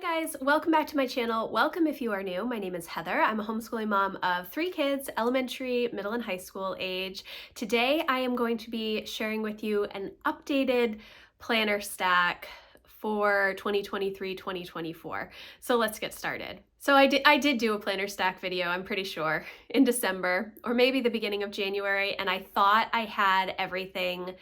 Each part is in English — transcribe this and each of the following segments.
Guys, welcome back to my channel. Welcome if you are new. My name is Heather. I'm a homeschooling mom of 3 kids, elementary, middle, and high school age. Today I am going to be sharing with you an updated planner stack for 2023-2024. So let's get started. So I did do a planner stack video, I'm pretty sure, in December or maybe the beginning of January, and I thought I had everything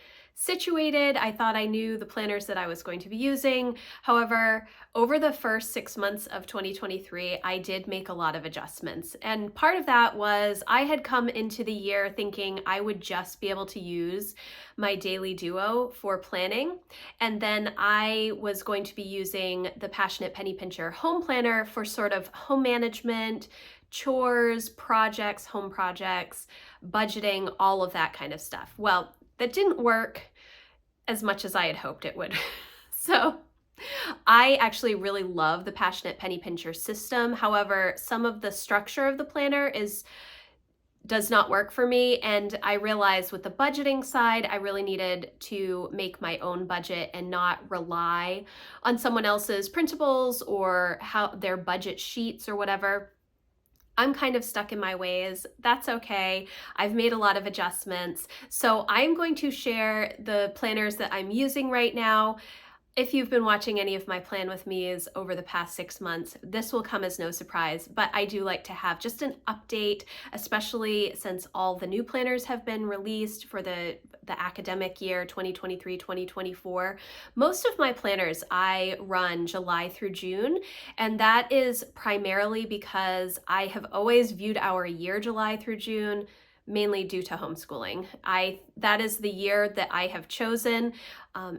situated. I thought I knew the planners that I was going to be using. However, over the first 6 months of 2023, I did make a lot of adjustments. And part of that was I had come into the year thinking I would just be able to use my Daily Duo for planning. And then I was going to be using the Passionate Penny Pincher Home Planner for sort of home management, chores, projects, home projects, budgeting, all of that kind of stuff. Well, that didn't work as much as I had hoped it would. So I actually really love the Passionate Penny Pincher system. However, some of the structure of the planner does not work for me. And I realized with the budgeting side, I really needed to make my own budget and not rely on someone else's printables or how their budget sheets or whatever. I'm kind of stuck in my ways. That's okay. I've made a lot of adjustments. So I'm going to share the planners that I'm using right now. If you've been watching any of my Plan With Me's over the past 6 months, this will come as no surprise, but I do like to have just an update, especially since all the new planners have been released for the academic year 2023-2024. Most of my planners I run July through June, and that is primarily because I have always viewed our year July through June mainly due to homeschooling. That is the year that I have chosen.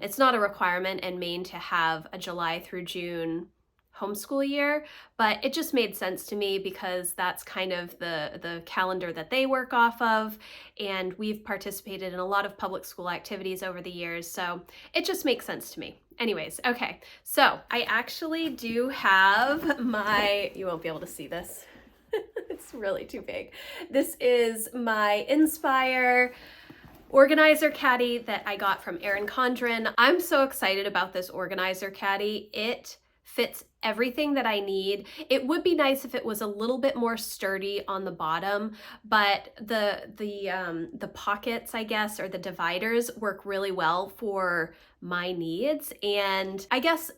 It's not a requirement in Maine to have a July through June homeschool year, but it just made sense to me because that's kind of the calendar that they work off of, and we've participated in a lot of public school activities over the years, so it just makes sense to me. Anyways, okay, so I actually do have you won't be able to see this. It's really too big. This is my Inspire organizer caddy that I got from Erin Condren. I'm so excited about this organizer caddy. It fits everything that I need. It would be nice if it was a little bit more sturdy on the bottom, but the pockets, I guess, or the dividers work really well for my needs. And I guess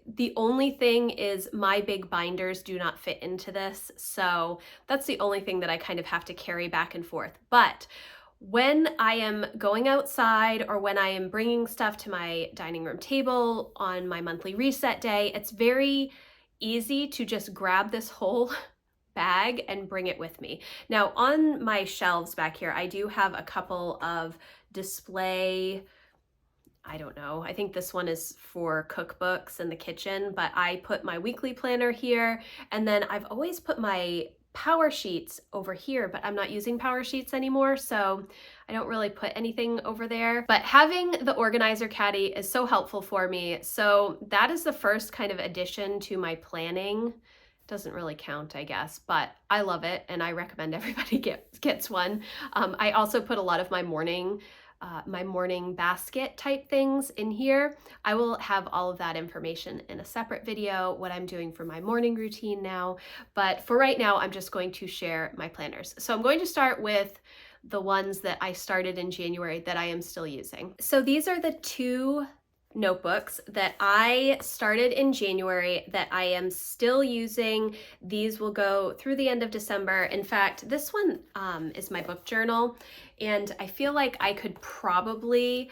the only thing is my big binders do not fit into this. So that's the only thing that I kind of have to carry back and forth. But when I am going outside or when I am bringing stuff to my dining room table on my monthly reset day, it's very easy to just grab this whole bag and bring it with me. Now on my shelves back here, I do have a couple of display, I don't know, I think this one is for cookbooks in the kitchen, but I put my weekly planner here, and then I've always put my power sheets over here, but I'm not using power sheets anymore, so I don't really put anything over there. But having the organizer caddy is so helpful for me. So that is the first kind of addition to my planning. Doesn't really count, I guess, but I love it and I recommend everybody gets one. I also put a lot of my morning basket type things in here. I will have all of that information in a separate video, what I'm doing for my morning routine now. But for right now, I'm just going to share my planners. So I'm going to start with the ones that I started in January that I am still using. So these are the 2 notebooks that I started in January that I am still using. These will go through the end of December. In fact, this one is my book journal, and I feel like I could probably,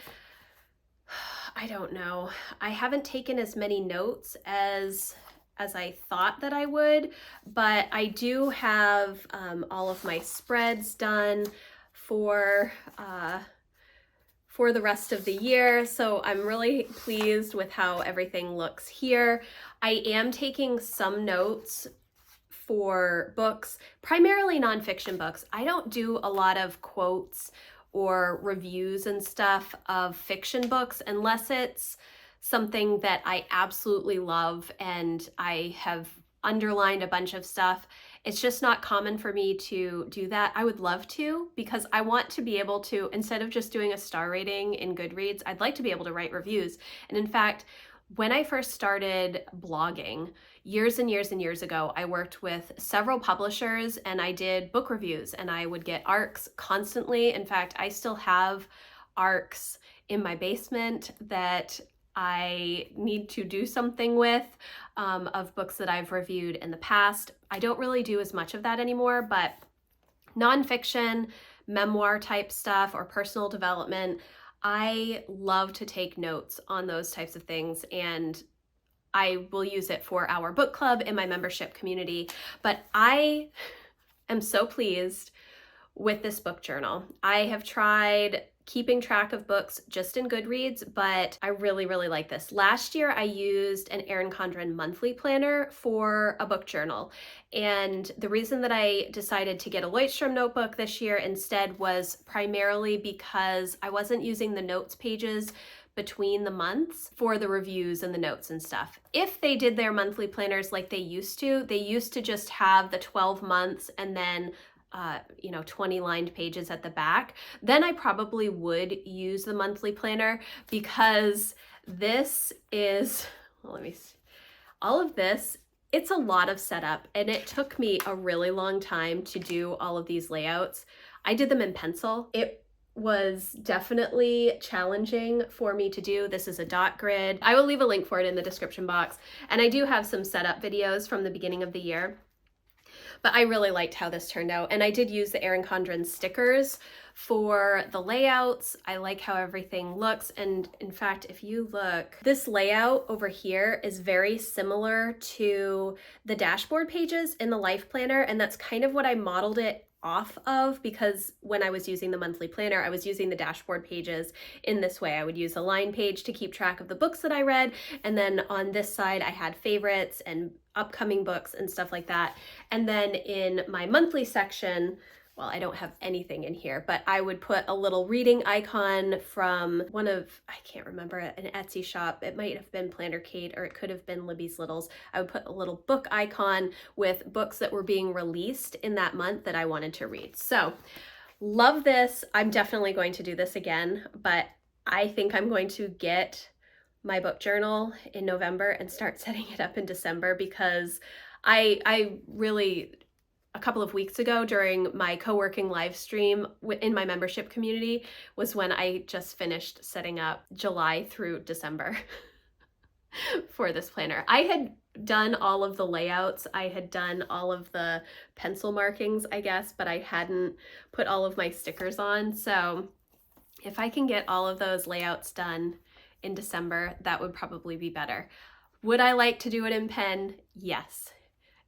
I don't know, I haven't taken as many notes as I thought that I would, but I do have all of my spreads done for the rest of the year. So I'm really pleased with how everything looks here. I am taking some notes for books, primarily nonfiction books. I don't do a lot of quotes or reviews and stuff of fiction books unless it's something that I absolutely love and I have underlined a bunch of stuff. It's just not common for me to do that. I would love to, because I want to be able to, instead of just doing a star rating in Goodreads, I'd like to be able to write reviews. And in fact, When I first started blogging years and years and years ago, I worked with several publishers and I did book reviews and I would get ARCs constantly. In fact, I still have ARCs in my basement that I need to do something with, of books that I've reviewed in the past. I don't really do as much of that anymore, but nonfiction, memoir type stuff, or personal development, I love to take notes on those types of things, and I will use it for our book club in my membership community. But I am so pleased with this book journal. I have tried keeping track of books just in Goodreads, but I really, really like this. Last year, I used an Erin Condren monthly planner for a book journal. And the reason that I decided to get a Lloydstrom notebook this year instead was primarily because I wasn't using the notes pages between the months for the reviews and the notes and stuff. If they did their monthly planners like they used to just have the 12 months and then 20 lined pages at the back, then I probably would use the monthly planner, because this is, well, let me see, all of this, it's a lot of setup and it took me a really long time to do all of these layouts. I did them in pencil. It was definitely challenging for me to do. This is a dot grid. I will leave a link for it in the description box. And I do have some setup videos from the beginning of the year. But I really liked how this turned out. And I did use the Erin Condren stickers for the layouts. I like how everything looks. And in fact, if you look, this layout over here is very similar to the dashboard pages in the Life Planner. And that's kind of what I modeled it off of, because when I was using the monthly planner, I was using the dashboard pages in this way. I would use a line page to keep track of the books that I read, and then on this side I had favorites and upcoming books and stuff like that. And then in my monthly section, well, I don't have anything in here, but I would put a little reading icon from one of, I can't remember, an Etsy shop. It might have been Planner Kate, or it could have been Libby's Littles. I would put a little book icon with books that were being released in that month that I wanted to read. So love this. I'm definitely going to do this again, but I think I'm going to get my book journal in November and start setting it up in December, because I really, a couple of weeks ago during my co-working live stream in my membership community was when I just finished setting up July through December for this planner. I had done all of the layouts, I had done all of the pencil markings, I guess, but I hadn't put all of my stickers on. So if I can get all of those layouts done in December, that would probably be better. Would I like to do it in pen? Yes.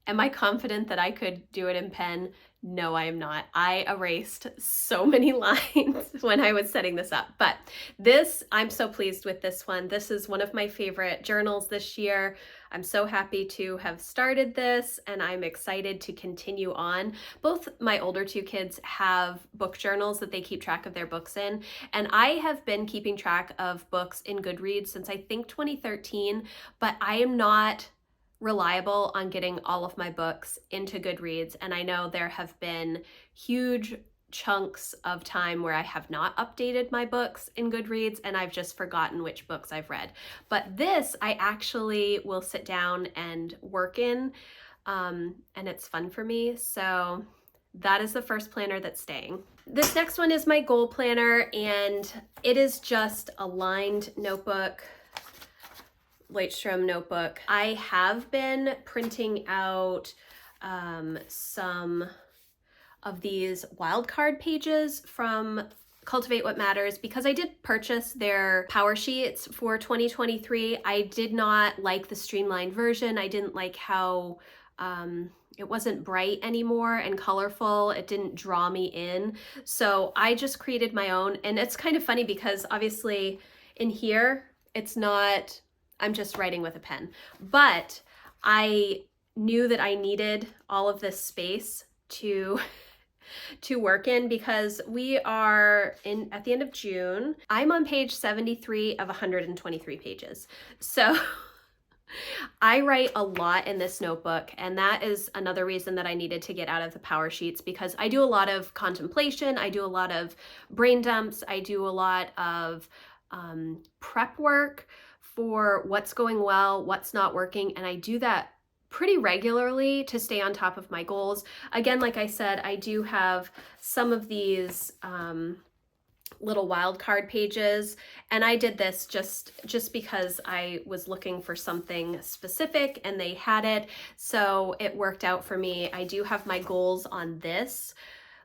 Am I confident that I could do it in pen? No, I am not. I erased so many lines when I was setting this up, but this, I'm so pleased with this one. This is one of my favorite journals this year. I'm so happy to have started this, and I'm excited to continue on. Both my older two kids have book journals that they keep track of their books in, and I have been keeping track of books in Goodreads since I think 2013, but I am not reliable on getting all of my books into Goodreads, and I know there have been huge chunks of time where I have not updated my books in Goodreads and I've just forgotten which books I've read. But this I actually will sit down and work in, and it's fun for me. So that is the first planner that's staying. This next one is my goal planner, and it is just a lined notebook, Lloydstrom notebook. I have been printing out some of these wildcard pages from Cultivate What Matters, because I did purchase their power sheets for 2023. I did not like the streamlined version. I didn't like how it wasn't bright anymore and colorful. It didn't draw me in. So I just created my own, and it's kind of funny because obviously in here, it's not, I'm just writing with a pen, but I knew that I needed all of this space to work in, because we are at the end of June. I'm on page 73 of 123 pages. So I write a lot in this notebook, and that is another reason that I needed to get out of the power sheets, because I do a lot of contemplation, I do a lot of brain dumps, I do a lot of prep work for what's going well, what's not working, and I do that pretty regularly to stay on top of my goals. Again, like I said, I do have some of these little wildcard pages, and I did this just because I was looking for something specific and they had it, so it worked out for me. I do have my goals on this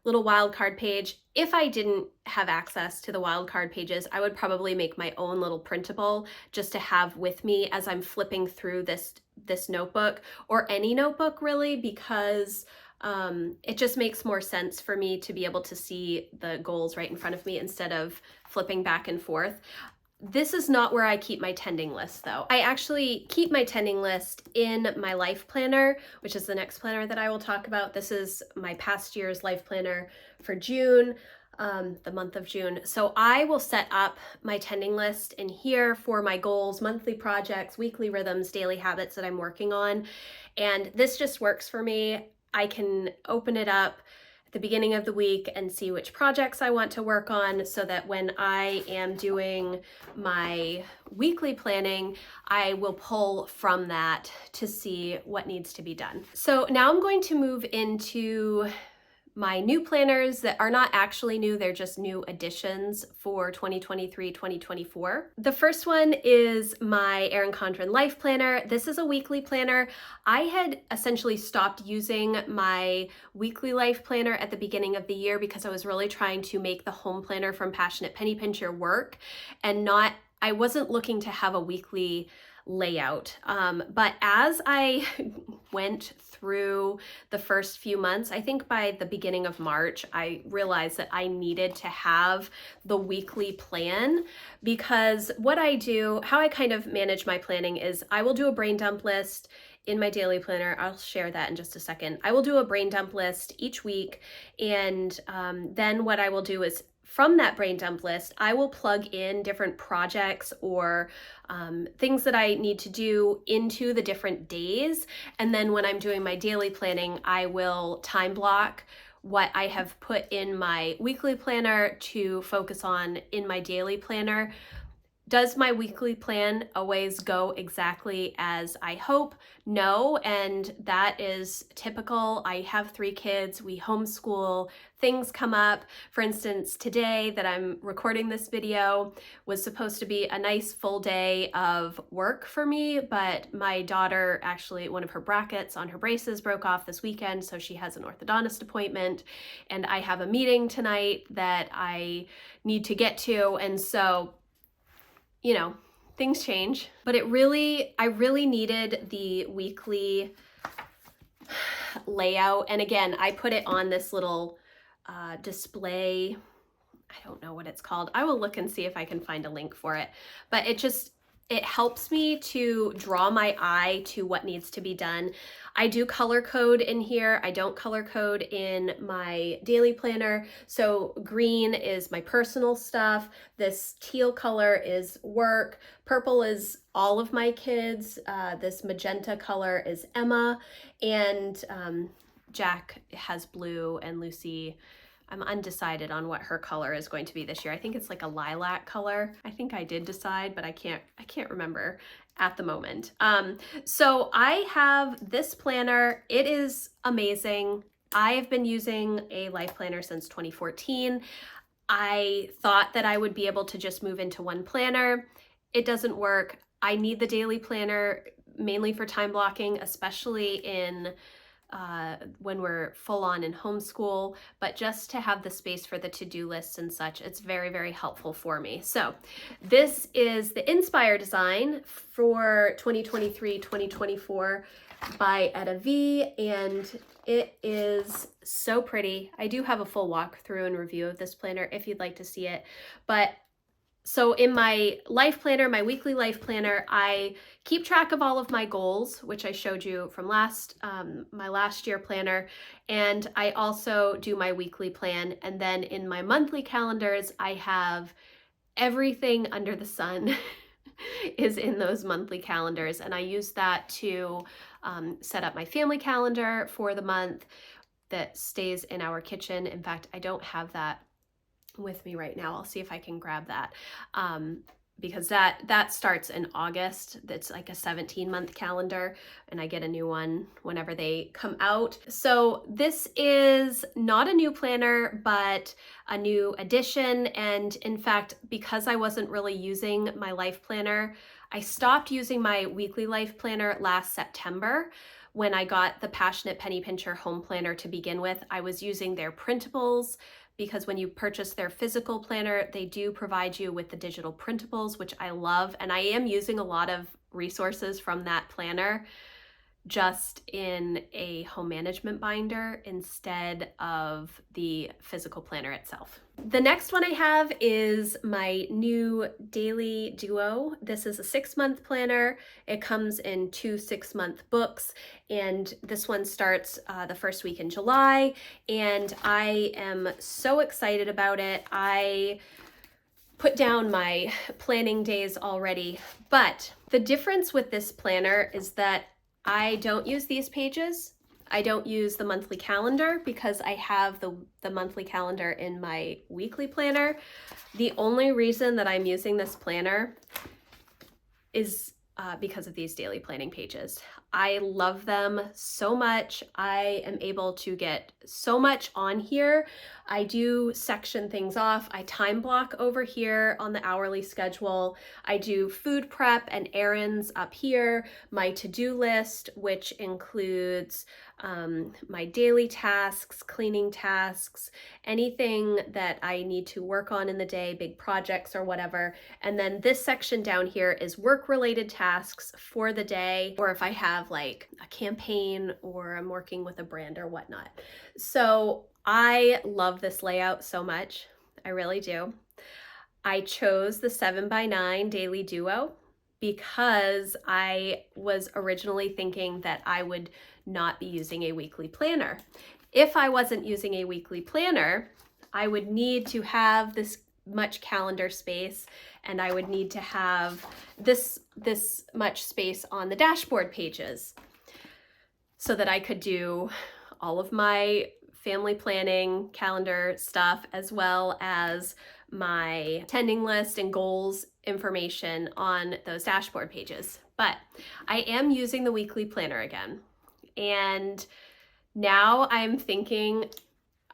little wildcard page. If I didn't have access to the wildcard pages, I would probably make my own little printable just to have with me as I'm flipping through this notebook, or any notebook really, because it just makes more sense for me to be able to see the goals right in front of me instead of flipping back and forth. This is not where I keep my tending list though. I actually keep my tending list in my life planner, which is the next planner that I will talk about. This is my past year's life planner for June, the month of June. So I will set up my tending list in here for my goals, monthly projects, weekly rhythms, daily habits that I'm working on. And this just works for me. I can open it up at the beginning of the week and see which projects I want to work on, so that when I am doing my weekly planning, I will pull from that to see what needs to be done. So now I'm going to move into my new planners that are not actually new, they're just new additions for 2023-2024. The first one is my Erin Condren Life Planner. This is a weekly planner. I had essentially stopped using my weekly life planner at the beginning of the year because I was really trying to make the home planner from Passionate Penny Pincher work, and I wasn't looking to have a weekly layout. But as I went through the first few months, I think by the beginning of March, I realized that I needed to have the weekly plan, because what I do, how I kind of manage my planning is I will do a brain dump list in my daily planner. I'll share that in just a second. I will do a brain dump list each week, and then what I will do is from that brain dump list, I will plug in different projects or things that I need to do into the different days. And then when I'm doing my daily planning, I will time block what I have put in my weekly planner to focus on in my daily planner. Does my weekly plan always go exactly as I hope? No, and that is typical. I have 3 kids, we homeschool, things come up. For instance, today that I'm recording this video was supposed to be a nice full day of work for me, but my daughter actually, one of her brackets on her braces broke off this weekend, so she has an orthodontist appointment, and I have a meeting tonight that I need to get to, and so you know, things change, but I really needed the weekly layout. And again, I put it on this little display. I don't know what it's called. I will look and see if I can find a link for it, but it helps me to draw my eye to what needs to be done. I do color code in here. I don't color code in my daily planner. So green is my personal stuff. This teal color is work. Purple is all of my kids. This magenta color is Emma. And Jack has blue, and Lucy, I'm undecided on what her color is going to be this year. I think it's like a lilac color. I think I did decide, but I can't remember at the moment. So I have this planner. It is amazing. I have been using a life planner since 2014. I thought that I would be able to just move into one planner. It doesn't work. I need the daily planner mainly for time blocking, especially in when we're full on in homeschool, but just to have the space for the to-do lists and such, it's very, very helpful for me. So this is the Inspire design for 2023-2024 by Etta V, and it is so pretty. I do have a full walkthrough and review of this planner if you'd like to see it, but so in my life planner, my weekly life planner, I keep track of all of my goals, which I showed you from my last year planner. And I also do my weekly plan. And then in my monthly calendars, I have everything under the sun is in those monthly calendars. And I use that to set up my family calendar for the month that stays in our kitchen. In fact, I don't have that with me right now. I'll see if I can grab that. because that starts in August. That's like a 17-month calendar, and I get a new one whenever they come out. So this is not a new planner, but a new addition. And in fact, because I wasn't really using my life planner, I stopped using my weekly life planner last September. When I got the Passionate Penny Pincher home planner to begin with, I was using their printables, because when you purchase their physical planner, they do provide you with the digital printables, which I love. And I am using a lot of resources from that planner just in a home management binder instead of the physical planner itself. The next one I have is my new daily duo. This is a 6-month planner. It comes in 2 6-month books, and this one starts the first week in July, and I am so excited about it. I put down my planning days already, but the difference with this planner is that I don't use these pages. I don't use the monthly calendar because I have the monthly calendar in my weekly planner. The only reason that I'm using this planner is because of these daily planning pages. I love them so much. I am able to get so much on here. I do section things off. I time block over here on the hourly schedule. I do food prep and errands up here, my to-do list, which includes my daily tasks, cleaning tasks, anything that I need to work on in the day, big projects or whatever. And then this section down here is work-related tasks for the day, or if I have like a campaign or I'm working with a brand or whatnot. So I love this layout so much. I really do. I chose the 7x9 Daily Duo because I was originally thinking that I would not be using a weekly planner. If I wasn't using a weekly planner, I would need to have this much calendar space, and I would need to have this much space on the dashboard pages so that I could do all of my family planning calendar stuff, as well as my attending list and goals information on those dashboard pages. But I am using the weekly planner again. And now I'm thinking,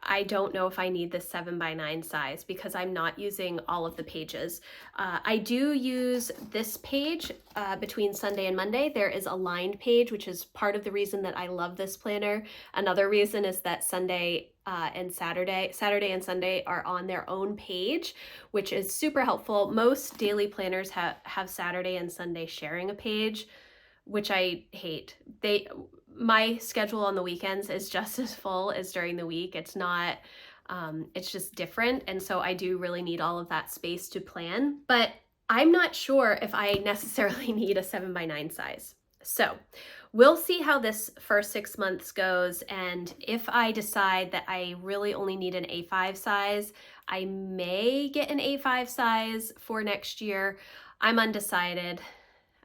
I don't know if I need this 7x9 size because I'm not using all of the pages. I do use this page between Sunday and Monday. There is a lined page, which is part of the reason that I love this planner. Another reason is that Saturday and Sunday are on their own page, which is super helpful. Most daily planners have Saturday and Sunday sharing a page, which I hate. My schedule on the weekends is just as full as during the week. It's not, it's just different. And so I do really need all of that space to plan, but I'm not sure if I necessarily need a 7x9 size. So we'll see how this first 6 months goes. And if I decide that I really only need an A5 size, I may get an A5 size for next year. I'm undecided.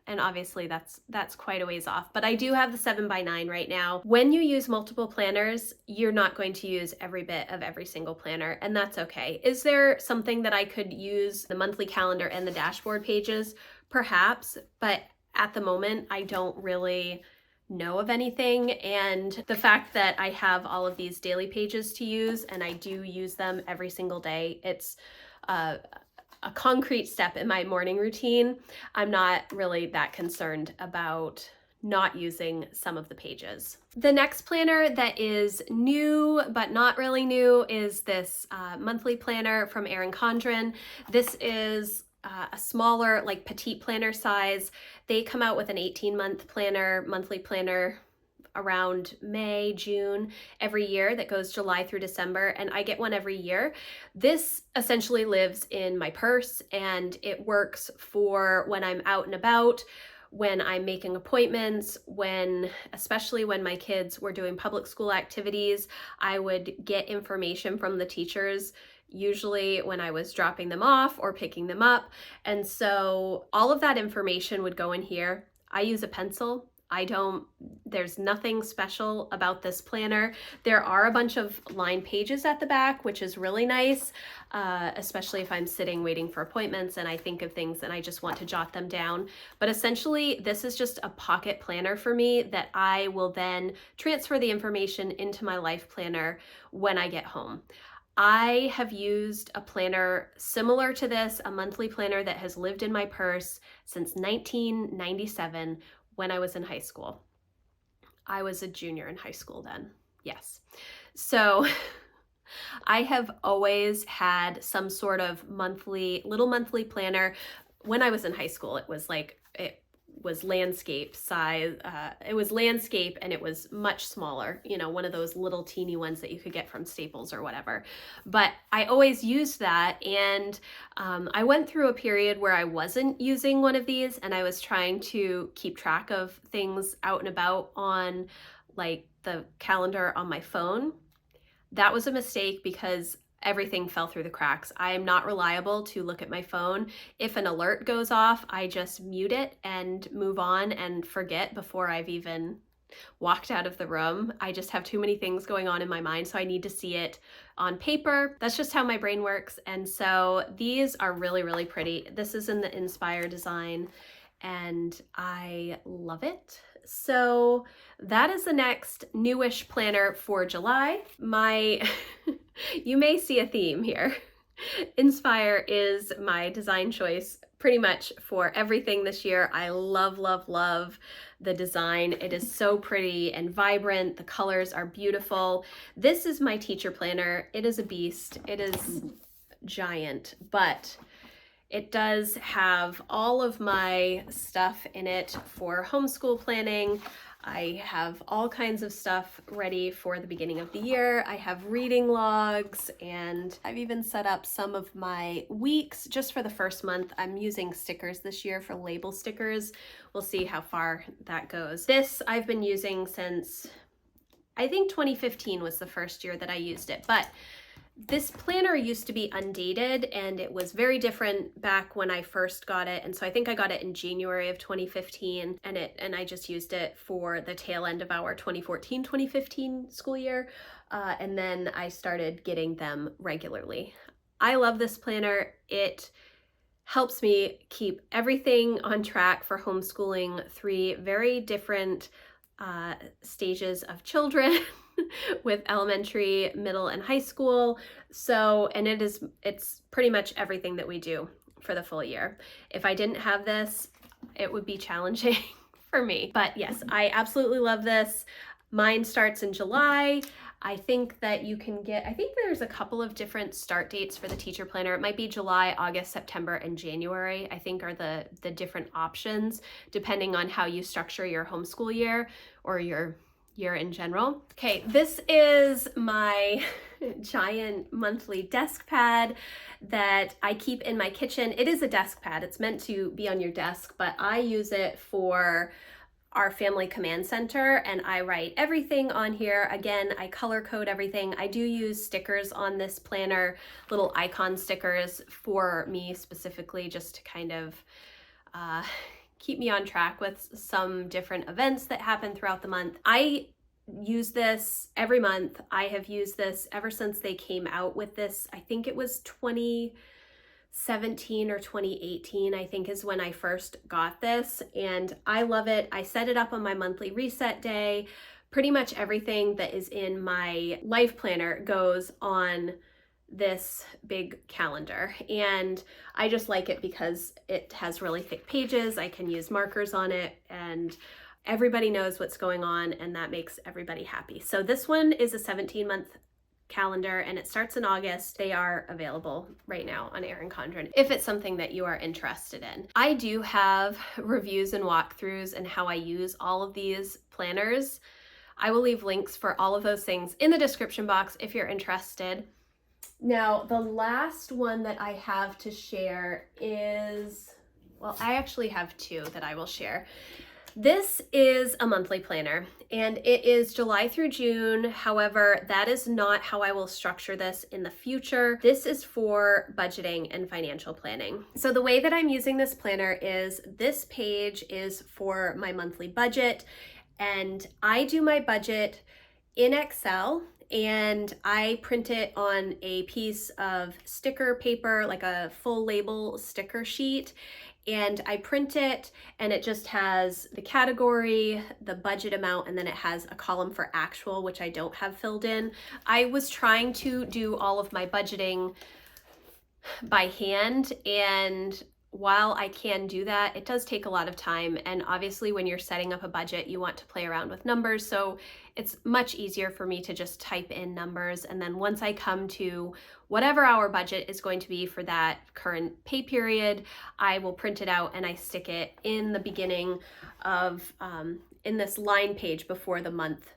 And obviously that's quite a ways off, but I do have the 7x9 right now. When you use multiple planners, you're not going to use every bit of every single planner, and that's okay. Is there something that I could use the monthly calendar and the dashboard pages? Perhaps, but at the moment, I don't really know of anything. And the fact that I have all of these daily pages to use, and I do use them every single day, it's a concrete step in my morning routine. I'm not really that concerned about not using some of the pages. The next planner that is new but not really new is this monthly planner from Erin Condren. This is a smaller, like petite planner size. They come out with an 18-month planner, monthly planner, around May, June every year that goes July through December, and I get one every year. This essentially lives in my purse, and it works for when I'm out and about, when I'm making appointments, especially when my kids were doing public school activities, I would get information from the teachers, usually when I was dropping them off or picking them up. And so all of that information would go in here. I use a pencil. There's nothing special about this planner. There are a bunch of line pages at the back, which is really nice, especially if I'm sitting waiting for appointments and I think of things and I just want to jot them down. But essentially, this is just a pocket planner for me that I will then transfer the information into my life planner when I get home. I have used a planner similar to this, a monthly planner that has lived in my purse since 1997 when I was in high school. I was a junior in high school then, yes. So I have always had some sort of little monthly planner. When I was in high school, it was landscape size. It was landscape and it was much smaller, one of those little teeny ones that you could get from Staples or whatever. But I always used that, and I went through a period where I wasn't using one of these and I was trying to keep track of things out and about on like the calendar on my phone. That was a mistake because everything fell through the cracks. I am not reliable to look at my phone. If an alert goes off, I just mute it and move on and forget before I've even walked out of the room. I just have too many things going on in my mind, so I need to see it on paper. That's just how my brain works. And so these are really, really pretty. This is in the Inspire design and I love it. So that is the next newish planner for July. You may see a theme here. Inspire is my design choice pretty much for everything this year. I love, love, love the design. It is so pretty and vibrant. The colors are beautiful. This is my teacher planner. It is a beast. It is giant, but it does have all of my stuff in it for homeschool planning. I have all kinds of stuff ready for the beginning of the year. I have reading logs, and I've even set up some of my weeks just for the first month. I'm using stickers this year for label stickers. We'll see how far that goes. This I've been using since, I think 2015 was the first year that I used it, but this planner used to be undated and it was very different back when I first got it. And so I think I got it in January of 2015 and I just used it for the tail end of our 2014-2015 school year. And then I started getting them regularly. I love this planner. It helps me keep everything on track for homeschooling 3 very different stages of children with elementary, middle, and high school. So, and it's pretty much everything that we do for the full year. If I didn't have this, it would be challenging for me. But yes, I absolutely love this. Mine starts in July. I think that you can get, I think there's a couple of different start dates for the teacher planner. It might be July, August, September, and January, I think are the different options depending on how you structure your homeschool year or your year in general. Okay, this is my giant monthly desk pad that I keep in my kitchen. It is a desk pad. It's meant to be on your desk, but I use it for our family command center and I write everything on here. Again, I color code everything. I do use stickers on this planner, little icon stickers for me specifically, just to kind of keep me on track with some different events that happen throughout the month. I use this every month. I have used this ever since they came out with this. I think it was 2017 or 2018, I think is when I first got this, and I love it. I set it up on my monthly reset day. Pretty much everything that is in my life planner goes on this big calendar, and I just like it because it has really thick pages. I can use markers on it and everybody knows what's going on, and that makes everybody happy. So this one is a 17-month calendar and it starts in August. They are available right now on Erin Condren if it's something that you are interested in. I do have reviews and walkthroughs and how I use all of these planners. I will leave links for all of those things in the description box if you're interested. Now, the last one that I have to share is, well, I actually have 2 that I will share. This is a monthly planner and it is July through June. However, that is not how I will structure this in the future. This is for budgeting and financial planning. So the way that I'm using this planner is this page is for my monthly budget, and I do my budget in Excel and I print it on a piece of sticker paper, like a full label sticker sheet. And I print it and it just has the category, the budget amount, and then it has a column for actual, which I don't have filled in. I was trying to do all of my budgeting by hand, and while I can do that, it does take a lot of time. And obviously when you're setting up a budget, you want to play around with numbers. So it's much easier for me to just type in numbers. And then once I come to whatever our budget is going to be for that current pay period, I will print it out and I stick it in the beginning of, in this line page before the month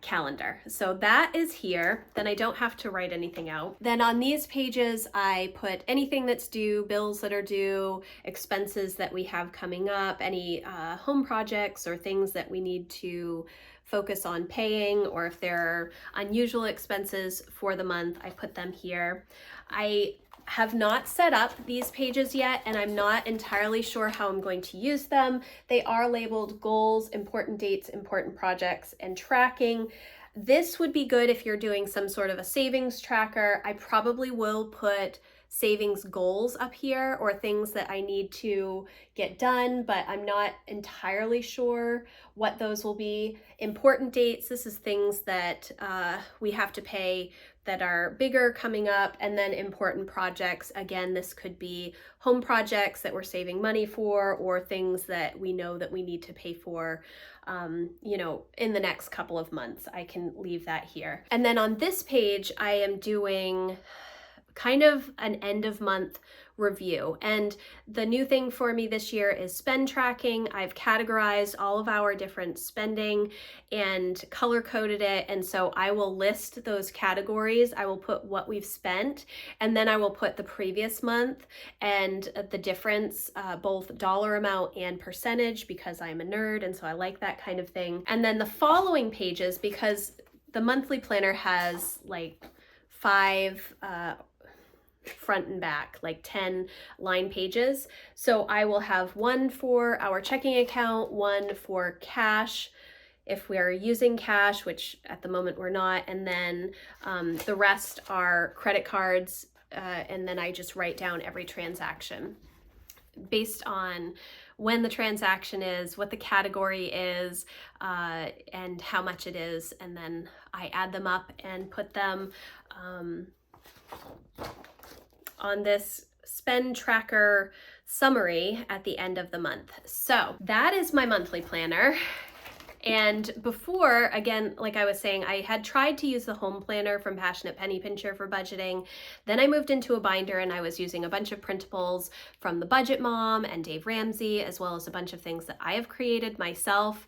calendar. So that is here. Then I don't have to write anything out. Then on these pages, I put anything that's due, bills that are due, expenses that we have coming up, any home projects or things that we need to focus on paying, or if there are unusual expenses for the month, I put them here. I have not set up these pages yet, and I'm not entirely sure how I'm going to use them. They are labeled goals, important dates, important projects, and tracking. This would be good if you're doing some sort of a savings tracker. I probably will put savings goals up here, or things that I need to get done, but I'm not entirely sure what those will be. Important dates, this is things that we have to pay that are bigger coming up. And then important projects, again, this could be home projects that we're saving money for, or things that we know that we need to pay for in the next couple of months. I can leave that here. And then on this page, I am doing kind of an end of month review. And the new thing for me this year is spend tracking. I've categorized all of our different spending and color coded it. And so I will list those categories. I will put what we've spent, and then I will put the previous month and the difference, both dollar amount and percentage, because I'm a nerd and so I like that kind of thing. And then the following pages, because the monthly planner has like 5 front and back, like 10 line pages. So I will have one for our checking account, one for cash if we're using cash, which at the moment we're not, and then the rest are credit cards, and then I just write down every transaction based on when the transaction is, what the category is, and how much it is, and then I add them up and put them on this spend tracker summary at the end of the month. So that is my monthly planner. And before, again, like I was saying, I had tried to use the home planner from Passionate Penny Pincher for budgeting. Then I moved into a binder and I was using a bunch of printables from the Budget Mom and Dave Ramsey, as well as a bunch of things that I have created myself,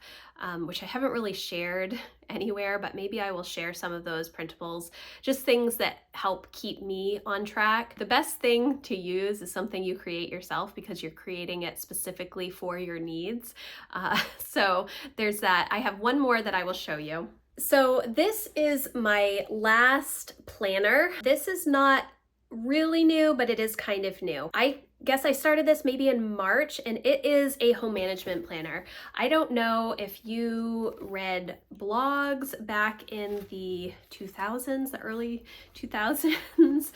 which I haven't really shared anywhere, but maybe I will share some of those printables, just things that help keep me on track. The best thing to use is something you create yourself, because you're creating it specifically for your needs. So there's that. I have one more that I will show you. So this is my last planner. This is not really new, but it is kind of new. I guess I started this maybe in March, and it is a home management planner. I don't know if you read blogs back in the 2000s, the early 2000s.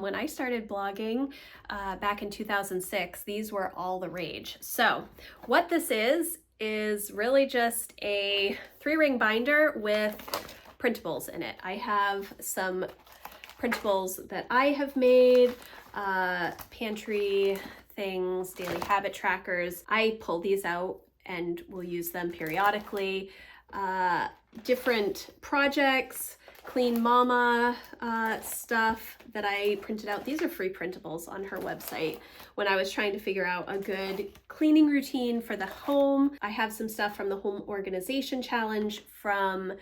When I started blogging back in 2006, these were all the rage. So what this is really just a 3-ring binder with printables in it. I have some printables that I have made, pantry things, daily habit trackers. I pull these out and will use them periodically. Different projects, Clean Mama stuff that I printed out. These are free printables on her website when I was trying to figure out a good cleaning routine for the home. I have some stuff from the Home Organization Challenge, from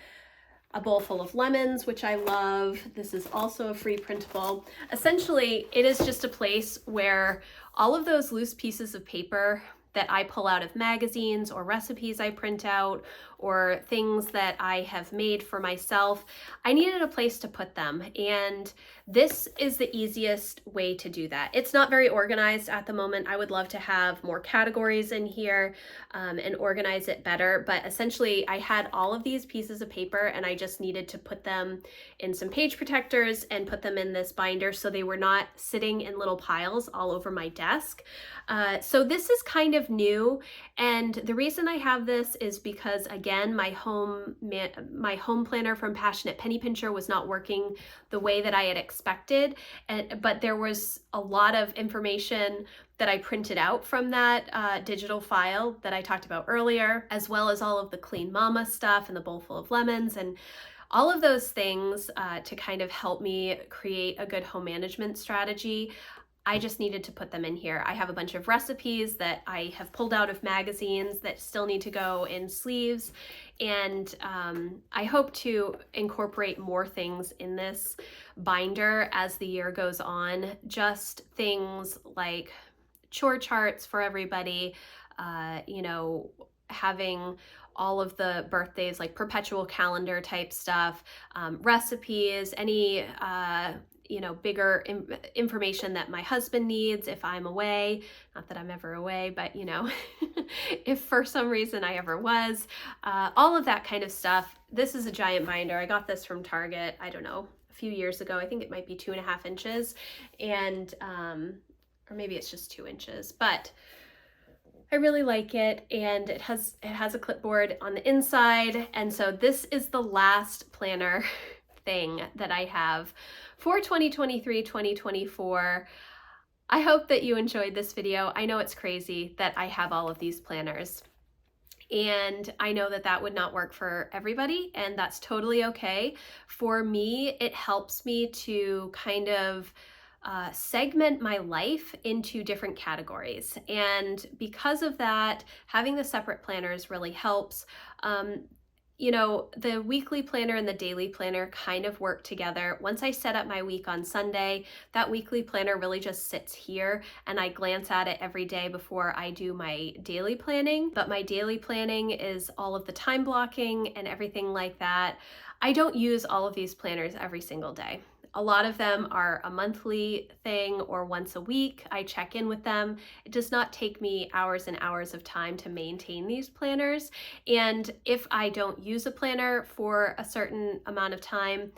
A Bowl Full of Lemons, which I love. This is also a free printable. Essentially, it is just a place where all of those loose pieces of paper that I pull out of magazines or recipes I print out or things that I have made for myself. I needed a place to put them, and this is the easiest way to do that. It's not very organized at the moment. I would love to have more categories in here and organize it better, but essentially I had all of these pieces of paper and I just needed to put them in some page protectors and put them in this binder so they were not sitting in little piles all over my desk. So this is kind of new, and the reason I have this is because, again, my home planner from Passionate Penny Pincher was not working the way that I had expected, but there was a lot of information that I printed out from that digital file that I talked about earlier, as well as all of the Clean Mama stuff and the bowl full of lemons and all of those things to kind of help me create a good home management strategy. I just needed to put them in here. I have a bunch of recipes that I have pulled out of magazines that still need to go in sleeves, and I hope to incorporate more things in this binder as the year goes on. Just things like chore charts for everybody, you know, having all of the birthdays, like perpetual calendar type stuff, recipes, any you know, bigger information that my husband needs if I'm away. Not that I'm ever away, but you know, if for some reason I ever was, all of that kind of stuff. This is a giant binder. I got this from Target, I don't know, a few years ago. I think it might be 2.5 inches, and or maybe it's just 2 inches, but I really like it, and it has a clipboard on the inside. And so this is the last planner thing that I have for 2023-2024. I hope that you enjoyed this video. I know it's crazy that I have all of these planners, and I know that that would not work for everybody, and that's totally okay. For me, it helps me to kind of segment my life into different categories. And because of that, having the separate planners really helps. You know, the weekly planner and the daily planner kind of work together. Once I set up my week on Sunday, that weekly planner really just sits here, and I glance at it every day before I do my daily planning. But my daily planning is all of the time blocking and everything like that. I don't use all of these planners every single day. A lot of them are a monthly thing or once a week. I check in with them. It does not take me hours and hours of time to maintain these planners. And if I don't use a planner for a certain amount of time,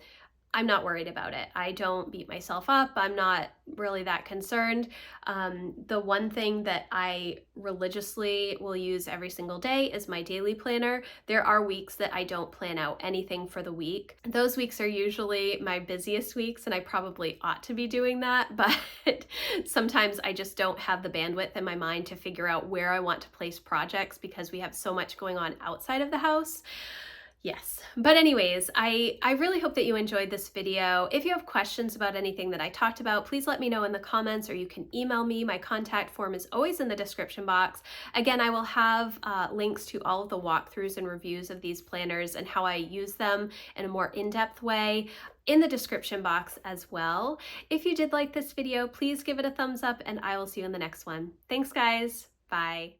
I'm not worried about it. I don't beat myself up. I'm not really that concerned. The one thing that I religiously will use every single day is my daily planner. There are weeks that I don't plan out anything for the week. Those weeks are usually my busiest weeks, and I probably ought to be doing that, but sometimes I just don't have the bandwidth in my mind to figure out where I want to place projects because we have so much going on outside of the house. Yes, but anyways, I really hope that you enjoyed this video. If you have questions about anything that I talked about, please let me know in the comments, or you can email me. My contact form is always in the description box. Again, I will have links to all of the walkthroughs and reviews of these planners and how I use them in a more in-depth way in the description box as well. If you did like this video, please give it a thumbs up, and I will see you in the next one. Thanks, guys. Bye.